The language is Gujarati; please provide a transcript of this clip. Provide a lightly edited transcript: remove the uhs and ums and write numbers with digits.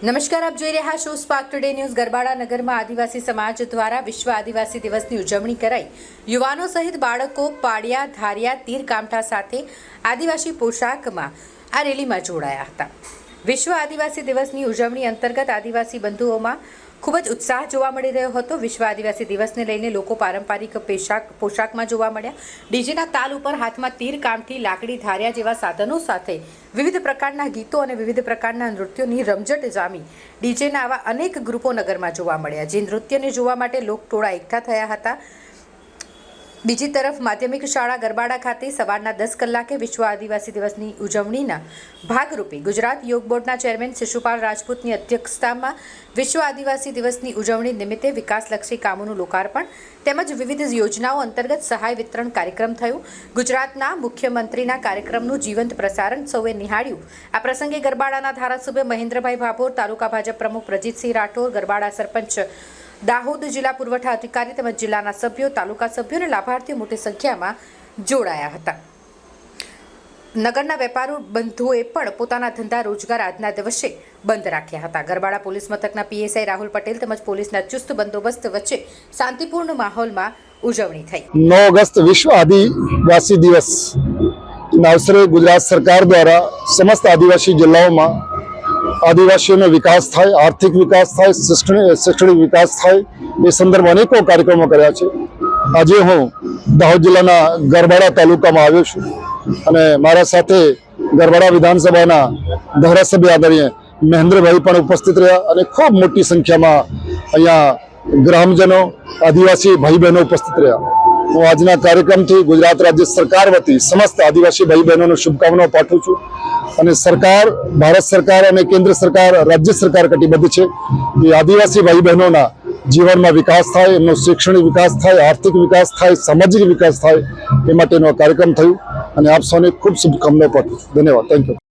નમસ્કાર, આપ જોઈ રહ્યા છો સ્પાર્ક ટુડે ન્યૂઝ। ગરબાડા નગરમાં આદિવાસી સમાજ દ્વારા વિશ્વ આદિવાસી દિવસની ઉજવણી કરાઈ। યુવાનો સહિત બાળકો પાડિયા, ધારિયા, તીર કામઠા સાથે આદિવાસી પોશાકમાં આ રેલીમાં જોડાયા હતા। વિશ્વ આદિવાસી દિવસની ઉજવણી અંતર્ગત આદિવાસી બંધુઓમાં ખૂબ જ ઉત્સાહ જોવા મળી રહ્યો હતો। વિશ્વ આદિવાસી દિવસને લઈને લોકો પારંપરિક પોશાકમાં જોવા મળ્યા। ડીજેના તાલ ઉપર હાથમાં તીર, કામઠી, લાકડી, ધારિયા જેવા સાધનો સાથે વિવિધ પ્રકારના ગીતો અને વિવિધ પ્રકારના નૃત્યોની રમઝટ જામી ડીજેના આવા અનેક ગ્રુપો નગરમાં જોવા મળ્યા, જે નૃત્યને જોવા માટે લોકટોળા એકઠા થયા હતા। બીજી તરફ માધ્યમિક શાળા ગરબાડા ખાતે સવારના 10 કલાકે વિશ્વ આદિવાસી દિવસની ઉજવણીના ભાગરૂપે ગુજરાત યોગ બોર્ડના ચેરમેન શિશુપાલ રાજપૂતની અધ્યક્ષતામાં વિશ્વ આદિવાસી દિવસની ઉજવણી નિમિત્તે વિકાસલક્ષી કામોનું લોકાર્પણ તેમજ વિવિધ યોજનાઓ અંતર્ગત સહાય વિતરણ કાર્યક્રમ થયો। ગુજરાતના મુખ્યમંત્રીના કાર્યક્રમનું જીવંત પ્રસારણ સૌએ નિહાળ્યું। આ પ્રસંગે ગરબાડાના ધારાસભ્ય મહેન્દ્રભાઈ ભાભોર, તાલુકા ભાજપ પ્રમુખ પ્રજીતસિંહ રાઠોડ, ગરબાડા સરપંચ દાહોદ, જિલ્લા પુરવઠા અધિકારી તેમજ જિલ્લાના સભ્યો, તાલુકા સભ્યો અને લાભાર્થીઓ મોટી સંખ્યામાં જોડાયા હતા। નગરના વેપારી બંધુઓએ પણ પોતાના ધંધા રોજગાર આજના દિવસે બંધ રાખ્યા હતા। ગરબાડા પોલીસ મથકના પીએસઆઈ રાહુલ પટેલ તેમજ પોલીસના ચુસ્ત બંદોબસ્ત વચ્ચે શાંતિપૂર્ણ માહોલમાં ઉજવણી થઈ। 9 अगस्त विश्व आदिवासी दिवस अवसरे गुजरात सरकार द्वारा समस्त आदिवासी जिल्लाओं में आदिवासीओं विकास थाय, आर्थिक विकास थाय, शैक्षणिक विकास थाय, ये संदर्भ अनेको कार्यक्रमों कर्या छे। આજે હું દાહોદ જિલ્લાના ગરબાડા તાલુકામાં આવ્યો છું અને મારા સાથે ગરબાડા વિધાનસભાના ધારાસભ્ય આદરણીય મહેન્દ્રભાઈ પણ ઉપસ્થિત રહ્યા અને ખૂબ મોટી સંખ્યામાં અહીંયા ગ્રામજનો, આદિવાસી ભાઈ બહેનો ઉપસ્થિત રહ્યા। હું આજના કાર્યક્રમથી ગુજરાત રાજ્ય સરકાર વતી સમસ્ત આદિવાસી ભાઈ બહેનોને શુભકામનાઓ પાઠવું છું અને સરકાર, ભારત સરકાર અને કેન્દ્ર સરકાર, રાજ્ય સરકાર કટિબદ્ધ છે કે આદિવાસી ભાઈ બહેનોના જીવનમાં વિકાસ થાય, એમનો શૈક્ષણિક વિકાસ થાય, આર્થિક વિકાસ થાય, સામાજિક વિકાસ થાય, એ માટેનો કાર્યક્રમ થયું અને આપ સૌને ખૂબ શુભકામનાઓ પાઠવું છું। ધન્યવાદ, થેન્ક યુ।